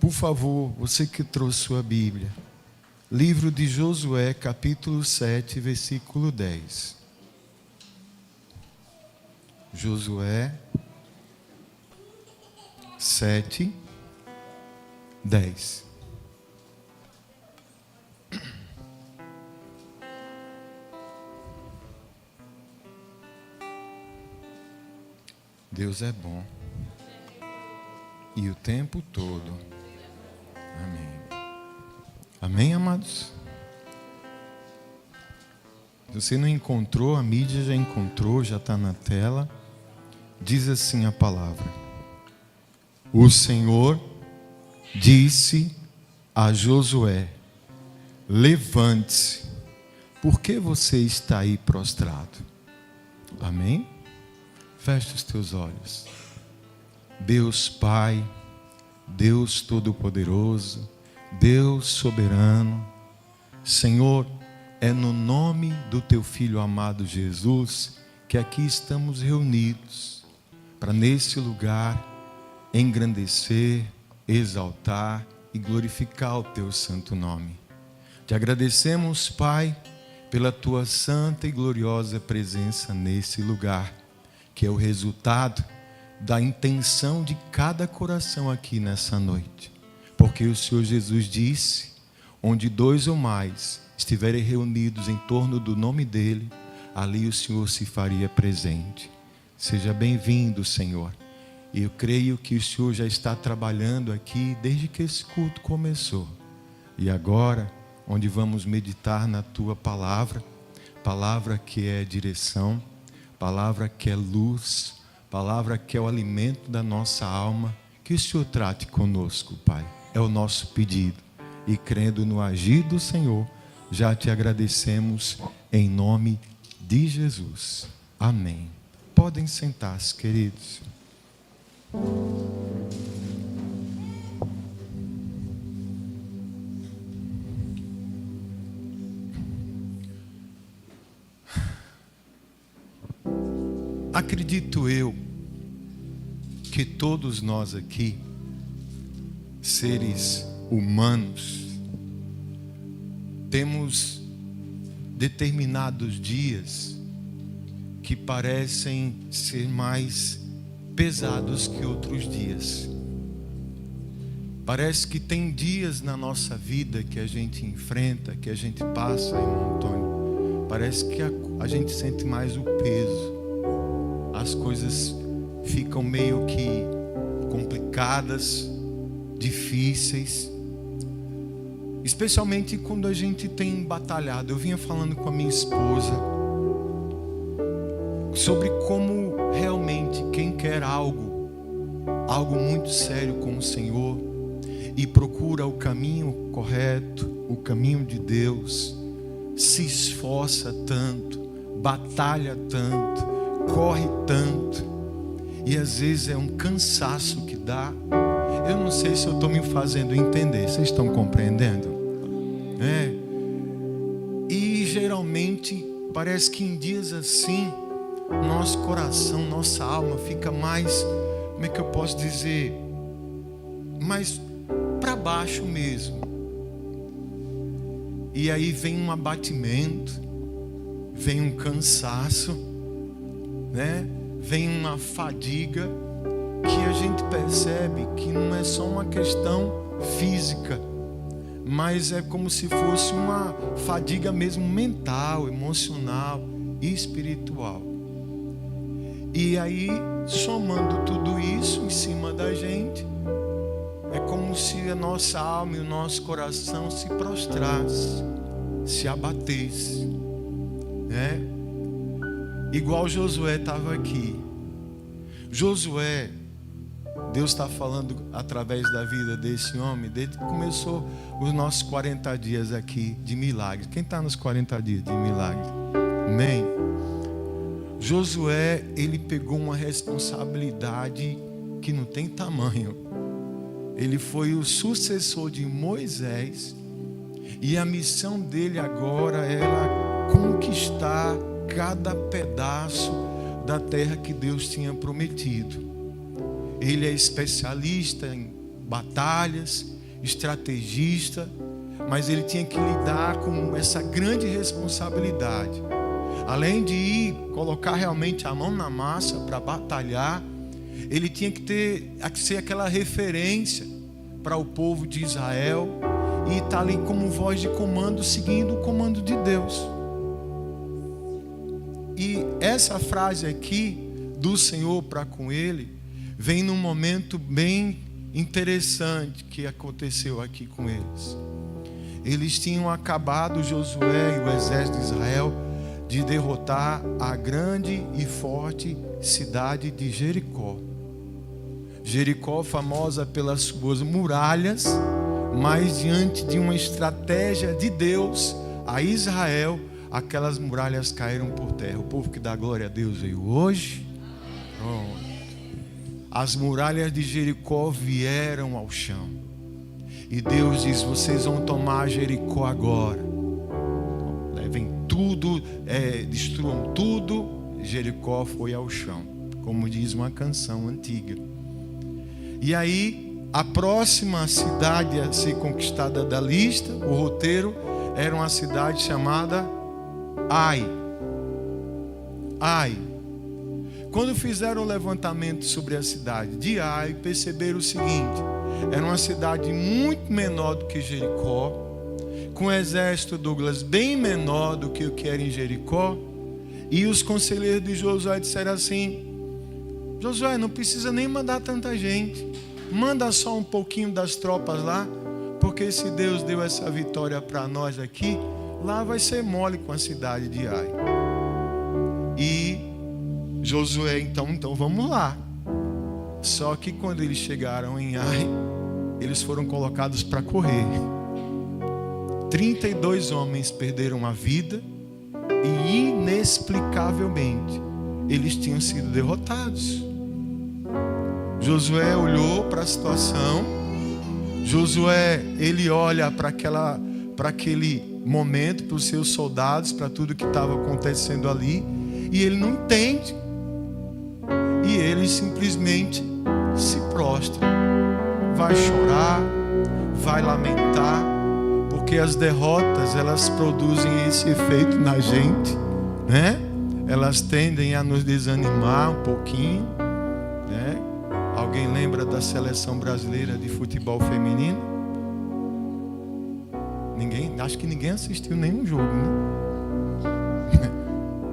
Por favor, você que trouxe sua Bíblia, livro de Josué, capítulo 7, versículo 10. Josué 7, 10. Deus é bom. E o tempo todo. Amém. Amém, amados? Se você não encontrou, a mídia já encontrou, já está na tela. Diz assim a palavra: o Senhor disse a Josué: levante-se, por que você está aí prostrado? Amém? Feche os teus olhos. Deus Pai, Deus Todo-Poderoso, Deus Soberano, Senhor, é no nome do Teu Filho amado Jesus que aqui estamos reunidos para nesse lugar engrandecer, exaltar e glorificar o Teu santo nome. Te agradecemos, Pai, pela Tua santa e gloriosa presença nesse lugar, que é o resultado da intenção de cada coração aqui nessa noite. Porque o Senhor Jesus disse: onde dois ou mais estiverem reunidos em torno do nome dEle, ali o Senhor se faria presente. Seja bem-vindo, Senhor. E eu creio que o Senhor já está trabalhando aqui desde que esse culto começou. E agora, onde vamos meditar na Tua palavra, palavra que é direção, palavra que é luz, palavra que é o alimento da nossa alma, que o Senhor trate conosco, Pai. É o nosso pedido. E crendo no agir do Senhor, já te agradecemos em nome de Jesus. Amém. Podem sentar-se, queridos. Acredito eu que todos nós aqui, seres humanos, temos determinados dias que parecem ser mais pesados que outros dias. Parece que tem dias na nossa vida que a gente enfrenta, que a gente passa, irmão Antônio. Parece que a gente sente mais o peso. As coisas ficam meio que complicadas, difíceis, especialmente quando a gente tem batalhado. Eu vinha falando com a minha esposa sobre como realmente quem quer algo muito sério com o Senhor e procura o caminho correto, o caminho de Deus, se esforça tanto, batalha tanto, corre tanto, e às vezes é um cansaço que dá. Eu não sei se eu estou me fazendo entender. Vocês estão compreendendo? E geralmente parece que em dias assim nosso coração, nossa alma fica mais, como é que eu posso dizer, mais para baixo mesmo. E aí vem um abatimento, vem um cansaço, vem uma fadiga que a gente percebe que não é só uma questão física, mas é como se fosse uma fadiga mesmo mental, emocional e espiritual. E aí, somando tudo isso em cima da gente, é como se a nossa alma e o nosso coração se prostrasse, se abatesse, Igual Josué estava aqui. Josué, Deus está falando através da vida desse homem, desde que começou os nossos 40 dias aqui de milagres. Quem está nos 40 dias de milagres? Amém? Josué, ele pegou uma responsabilidade que não tem tamanho. Ele foi o sucessor de Moisés, e a missão dele agora era conquistar cada pedaço da terra que Deus tinha prometido. Ele é especialista em batalhas, estrategista, mas ele tinha que lidar com essa grande responsabilidade. Além de ir colocar realmente a mão na massa para batalhar, ele tinha que ser aquela referência para o povo de Israel e estar ali como voz de comando, seguindo o comando de Deus. E essa frase aqui do Senhor para com ele vem num momento bem interessante que aconteceu aqui com eles. Eles tinham acabado, Josué e o exército de Israel, de derrotar a grande e forte cidade de Jericó. Jericó, famosa pelas suas muralhas, mas diante de uma estratégia de Deus a Israel, aquelas muralhas caíram por terra. O povo que dá glória a Deus veio hoje. Pronto. As muralhas de Jericó vieram ao chão. E Deus diz: vocês vão tomar Jericó agora. Levem tudo, destruam tudo. Jericó foi ao chão, como diz uma canção antiga. E aí, a próxima cidade a ser conquistada da lista, o roteiro, era uma cidade chamada Ai. Quando fizeram o levantamento sobre a cidade de Ai, perceberam o seguinte: era uma cidade muito menor do que Jericó, com um exército, Douglas, bem menor do que o que era em Jericó. E os conselheiros de Josué disseram assim: Josué, não precisa nem mandar tanta gente, manda só um pouquinho das tropas lá, porque se Deus deu essa vitória para nós aqui, lá vai ser mole com a cidade de Ai. E Josué, então vamos lá. Só que quando eles chegaram em Ai, eles foram colocados para correr. 32 homens perderam a vida e inexplicavelmente eles tinham sido derrotados. Josué olhou para a situação. Josué, ele olha para aquele momento, para os seus soldados, para tudo que estava acontecendo ali, e ele não entende. E ele simplesmente se prostra. Vai chorar, vai lamentar, porque as derrotas, elas produzem esse efeito na gente, né? Elas tendem a nos desanimar um pouquinho, né? Alguém lembra da seleção brasileira de futebol feminino? Ninguém, acho que ninguém assistiu nenhum jogo,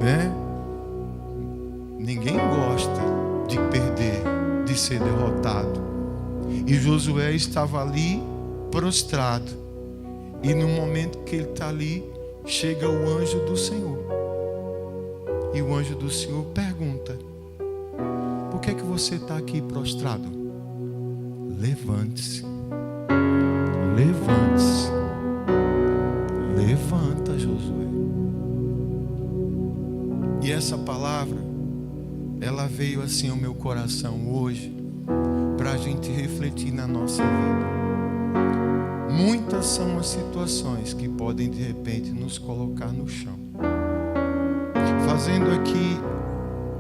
né? Ninguém gosta de perder, de ser derrotado. E Josué estava ali prostrado. E no momento que ele está ali, chega o anjo do Senhor. E o anjo do Senhor pergunta: por que é que você está aqui prostrado? Levante-se. Levante-se. Levanta, Josué. E essa palavra, ela veio assim ao meu coração hoje, para a gente refletir na nossa vida. Muitas são as situações que podem de repente nos colocar no chão. Fazendo aqui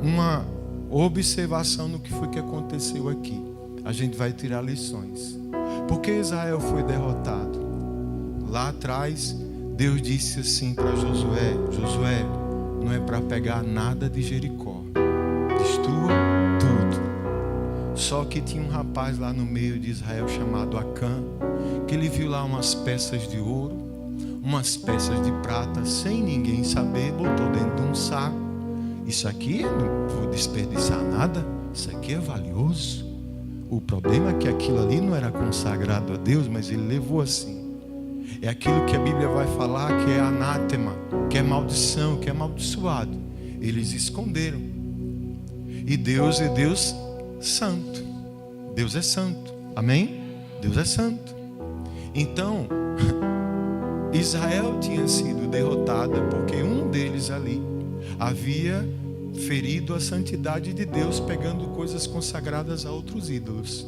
uma observação no que foi que aconteceu aqui, a gente vai tirar lições. Porque Israel foi derrotado? Lá atrás, Deus disse assim para Josué: Josué, não é para pegar nada de Jericó, destrua tudo. Só que tinha um rapaz lá no meio de Israel chamado Acã, que ele viu lá umas peças de ouro, umas peças de prata, sem ninguém saber, botou dentro de um saco. Isso aqui eu não vou desperdiçar nada, isso aqui é valioso. O problema é que aquilo ali não era consagrado a Deus, mas ele levou assim. É aquilo que a Bíblia vai falar que é anátema, que é maldição, que é amaldiçoado. Eles esconderam. E Deus é Deus santo. Deus é santo. Amém? Deus é santo. Então, Israel tinha sido derrotada porque um deles ali havia ferido a santidade de Deus, pegando coisas consagradas a outros ídolos.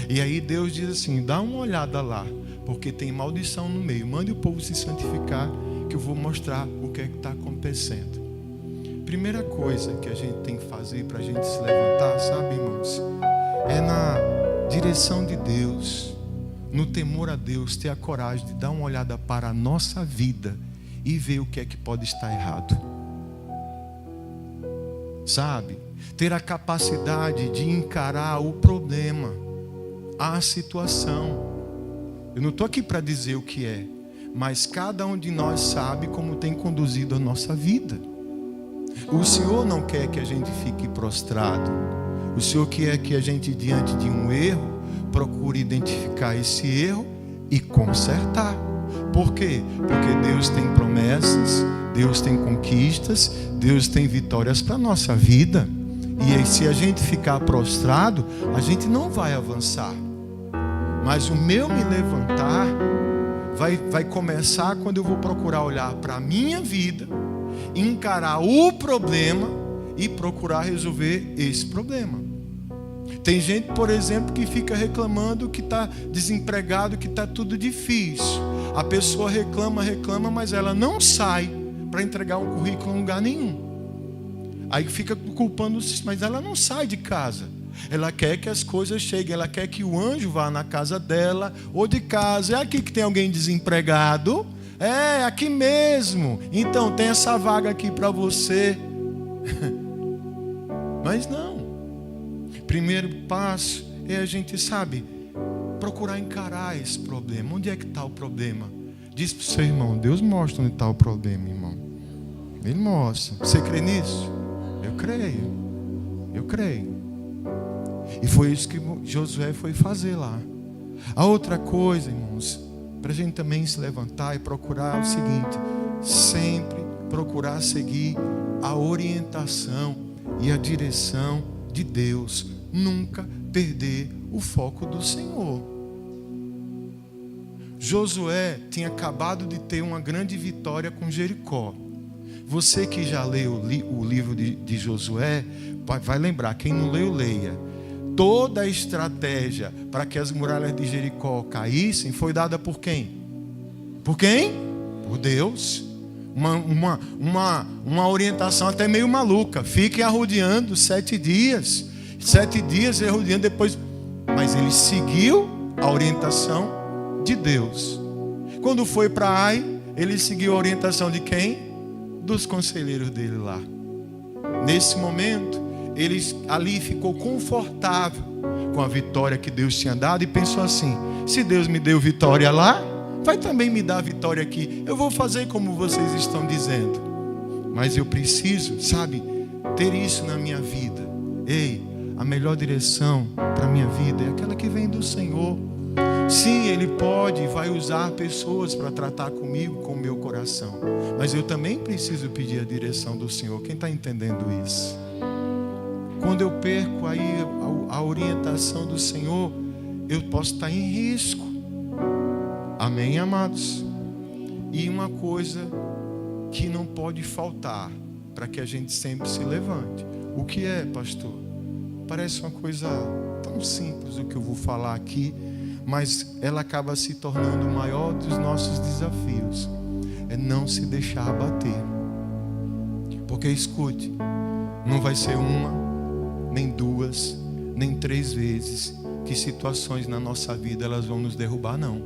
E aí Deus diz assim: dá uma olhada lá, porque tem maldição no meio. Mande o povo se santificar, que eu vou mostrar o que é que está acontecendo. Primeira coisa que a gente tem que fazer para a gente se levantar, sabe, irmãos, é na direção de Deus. no temor a Deus, ter a coragem de dar uma olhada para a nossa vida e ver o que é que pode estar errado. Sabe? Ter a capacidade de encarar o problema, a situação. Eu não estou aqui para dizer o que é, mas cada um de nós sabe como tem conduzido a nossa vida. O Senhor não quer que a gente fique prostrado. O Senhor quer que a gente, diante de um erro, procure identificar esse erro e consertar. Por quê? Porque Deus tem promessas, Deus tem conquistas, Deus tem vitórias para a nossa vida. E aí, se a gente ficar prostrado, a gente não vai avançar. Mas o meu me levantar vai começar quando eu vou procurar olhar para a minha vida, encarar o problema e procurar resolver esse problema. Tem gente, por exemplo, que fica reclamando que está desempregado, que está tudo difícil. A pessoa reclama, mas ela não sai para entregar um currículo em lugar nenhum. Aí fica culpando, mas ela não sai de casa. Ela quer que as coisas cheguem, ela quer que o anjo vá na casa dela ou de casa. É aqui que tem alguém desempregado? É, aqui mesmo. Então tem essa vaga aqui para você. Mas não. Primeiro passo é a gente, sabe, procurar encarar esse problema. Onde é que está o problema? Diz para o seu irmão, Deus mostra onde está o problema, irmão. Ele mostra. Você crê nisso? Eu creio. E foi isso que Josué foi fazer lá. A outra coisa, irmãos, para a gente também se levantar e procurar o seguinte: sempre procurar seguir a orientação e a direção de Deus. Nunca perder o foco do Senhor. Josué tinha acabado de ter uma grande vitória com Jericó. Você que já leu o livro de Josué, vai lembrar. Quem não leu, leia. Toda a estratégia para que as muralhas de Jericó caíssem foi dada por quem? Por quem? Por Deus. Uma orientação até meio maluca. Fiquem arrodeando 7 dias. 7 dias arrodeando depois. Mas ele seguiu a orientação de Deus. Quando foi para Ai, ele seguiu a orientação de quem? Dos conselheiros dele lá. Nesse momento, ele ali ficou confortável com a vitória que Deus tinha dado e pensou assim: se Deus me deu vitória lá, vai também me dar vitória aqui. Eu vou fazer como vocês estão dizendo. Mas eu preciso, sabe, ter isso na minha vida. Ei, a melhor direção para a minha vida é aquela que vem do Senhor. Sim, Ele pode e vai usar pessoas para tratar comigo, com o meu coração. Mas eu também preciso pedir a direção do Senhor. Quem está entendendo isso? Quando eu perco aí a orientação do Senhor, eu posso estar em risco. Amém, amados? E uma coisa que não pode faltar para que a gente sempre se levante. O que é, pastor? Parece uma coisa tão simples o que eu vou falar aqui, mas ela acaba se tornando o maior dos nossos desafios. É não se deixar abater. Porque escute, não vai ser uma, nem 2, nem 3 vezes que situações na nossa vida elas vão nos derrubar, não.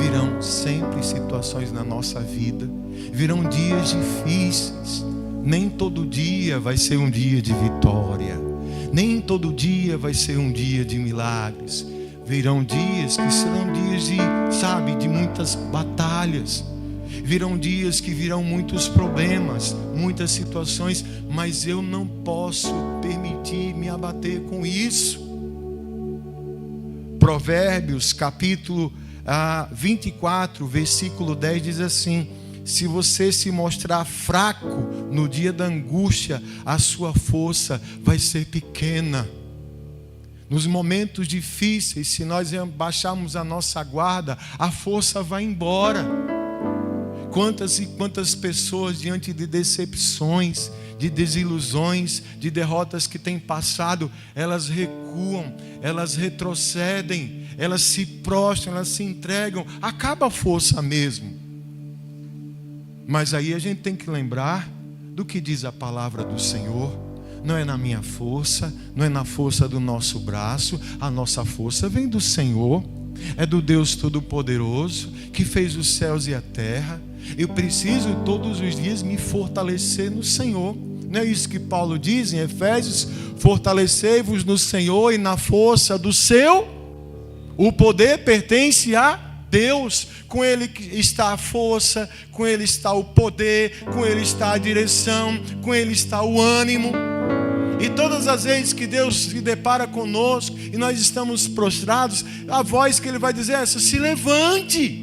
Virão sempre situações na nossa vida, virão dias difíceis. Nem todo dia vai ser um dia de vitória, nem todo dia vai ser um dia de milagres. Virão dias que serão dias de muitas batalhas. Virão dias que virão muitos problemas, muitas situações, mas eu não posso permitir me abater com isso. Provérbios capítulo 24, versículo 10 diz assim: se você se mostrar fraco no dia da angústia, a sua força vai ser pequena. Nos momentos difíceis, se nós baixarmos a nossa guarda, a força vai embora. Quantas e quantas pessoas diante de decepções, de desilusões, de derrotas que têm passado, elas recuam, elas retrocedem, elas se prostram, elas se entregam, acaba a força mesmo. Mas aí a gente tem que lembrar do que diz a palavra do Senhor. Não é na minha força, não é na força do nosso braço, a nossa força vem do Senhor. é do Deus Todo-Poderoso, que fez os céus e a terra. Eu preciso todos os dias me fortalecer no Senhor. Não é isso que Paulo diz em Efésios? Fortalecei-vos no Senhor e na força do seu. O poder pertence a Deus. Com Ele está a força, com Ele está o poder, com Ele está a direção, com Ele está o ânimo. E todas as vezes que Deus se depara conosco e nós estamos prostrados, a voz que Ele vai dizer é essa: se levante.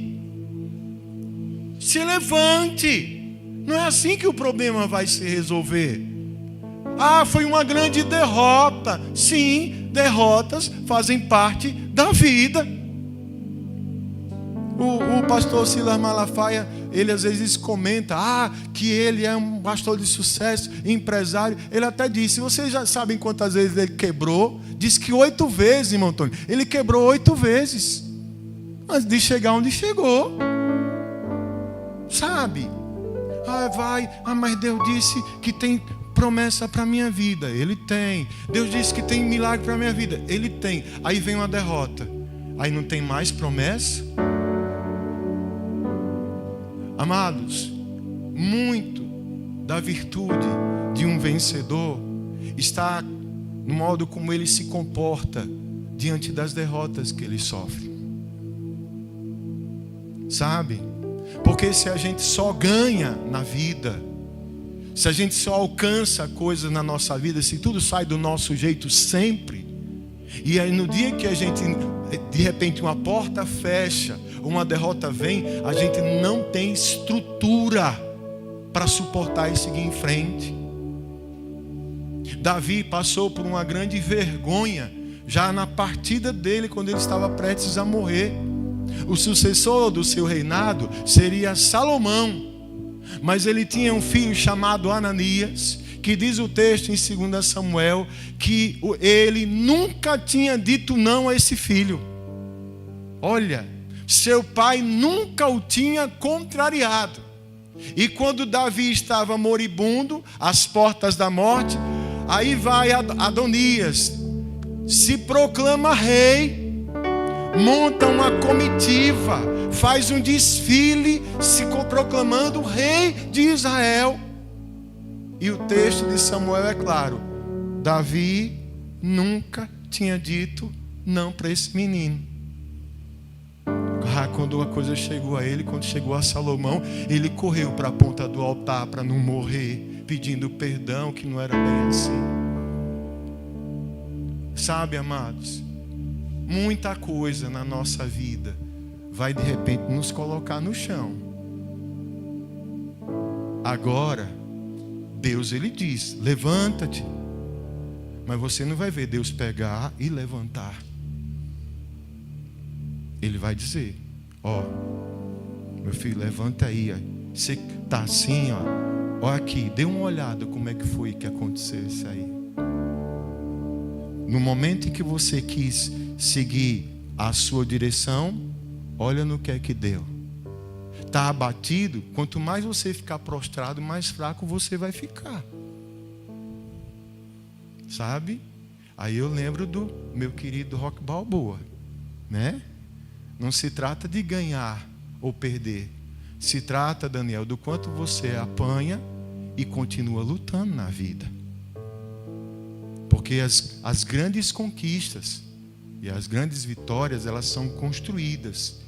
Se levante. Não é assim que o problema vai se resolver. Ah, foi uma grande derrota. Sim, derrotas fazem parte da vida. O pastor Silas Malafaia, ele às vezes comenta que ele é um pastor de sucesso, empresário. Ele até disse, vocês já sabem quantas vezes ele quebrou? Diz que 8 vezes, irmão Antônio. Ele quebrou 8 vezes antes de chegar onde chegou. Sabe? Mas Deus disse que tem promessa para a minha vida. Ele tem. Deus disse que tem milagre para a minha vida. Ele tem. Aí vem uma derrota. Aí não tem mais promessa. Amados, muito da virtude de um vencedor está no modo como ele se comporta diante das derrotas que ele sofre. Sabe? Porque se a gente só ganha na vida, se a gente só alcança coisas na nossa vida, se tudo sai do nosso jeito sempre, e aí no dia que a gente, de repente uma porta fecha, uma derrota vem, a gente não tem estrutura para suportar e seguir em frente. Davi passou por uma grande vergonha já na partida dele, quando ele estava prestes a morrer. O sucessor do seu reinado seria Salomão, mas ele tinha um filho chamado Ananias, que diz o texto em 2 Samuel que ele nunca tinha dito não a esse filho. Olha, seu pai nunca o tinha contrariado. E quando Davi estava moribundo, às portas da morte, aí vai Adonias, se proclama rei, monta uma comitiva, faz um desfile, se proclamando rei de Israel. E o texto de Samuel é claro: Davi nunca tinha dito não para esse menino. Quando a coisa chegou a ele, quando chegou a Salomão, ele correu para a ponta do altar para não morrer, pedindo perdão, que não era bem assim. Sabe, amados, muita coisa na nossa vida vai de repente nos colocar no chão. Agora, Deus, ele diz, levanta-te. Mas você não vai ver Deus pegar e levantar. Ele vai dizer, meu filho, levanta aí. Você está assim, olha aqui, dê uma olhada como é que foi que aconteceu isso aí. No momento em que você quis seguir a sua direção, olha no que é que deu. Está abatido, quanto mais você ficar prostrado, mais fraco você vai ficar. Sabe? Aí eu lembro do meu querido Rock Balboa, né? Não se trata de ganhar ou perder. Se trata, Daniel, do quanto você apanha e continua lutando na vida. Porque as grandes conquistas e as grandes vitórias, elas são construídas.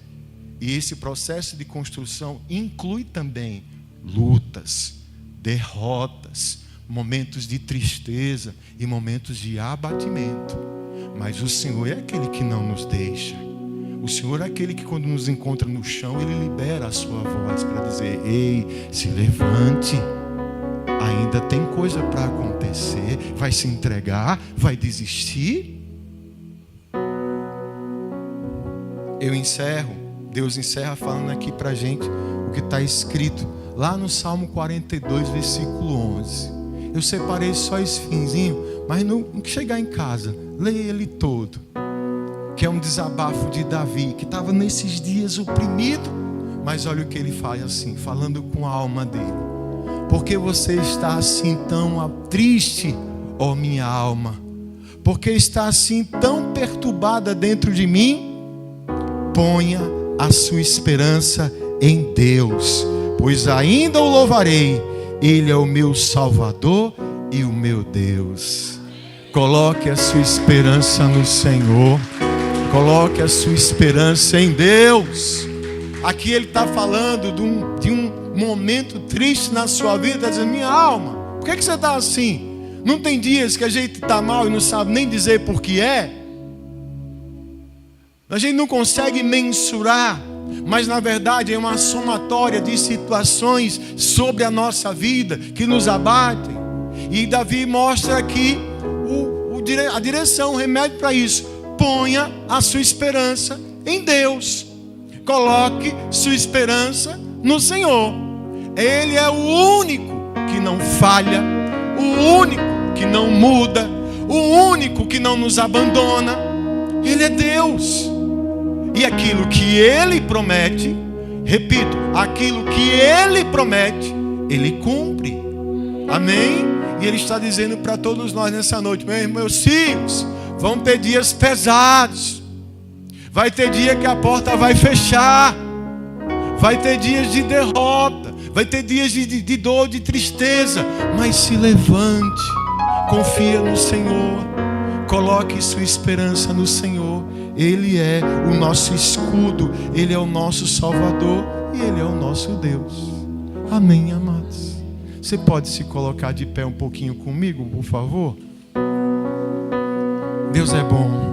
E esse processo de construção inclui também lutas, derrotas, momentos de tristeza e momentos de abatimento. Mas o Senhor é aquele que não nos deixa. O Senhor é aquele que, quando nos encontra no chão, Ele libera a sua voz para dizer: ei, se levante, ainda tem coisa para acontecer. Vai se entregar? Vai desistir? Deus encerra falando aqui para a gente o que está escrito lá no Salmo 42, versículo 11. Eu separei só esse finzinho, mas no que chegar em casa, leia ele todo. Que é um desabafo de Davi, que estava nesses dias oprimido, mas olha o que ele faz assim, falando com a alma dele. Porque você está assim tão triste, ó minha alma? Porque está assim tão perturbada dentro de mim? ponha a sua esperança em Deus, pois ainda o louvarei. Ele é o meu Salvador e o meu Deus. Coloque a sua esperança no Senhor. Coloque a sua esperança em Deus. Aqui ele está falando de um momento triste na sua vida, dizendo: minha alma, por que você está assim? Não tem dias que a gente está mal e não sabe nem dizer por que é? A gente não consegue mensurar, mas na verdade é uma somatória de situações sobre a nossa vida que nos abatem. E Davi mostra aqui a direção, o remédio para isso. Ponha a sua esperança em Deus. Coloque sua esperança no Senhor. Ele é o único que não falha, o único que não muda, o único que não nos abandona. Ele é Deus. E aquilo que Ele promete, repito, aquilo que Ele promete, Ele cumpre. Amém? E Ele está dizendo para todos nós nessa noite: meus filhos, vão ter dias pesados. Vai ter dia que a porta vai fechar. Vai ter dias de derrota. Vai ter dias de dor, de tristeza. Mas se levante. Confia no Senhor. Coloque sua esperança no Senhor. Ele é o nosso escudo. Ele é o nosso Salvador. E Ele é o nosso Deus. Amém, amados? Você pode se colocar de pé um pouquinho comigo, por favor? Deus é bom.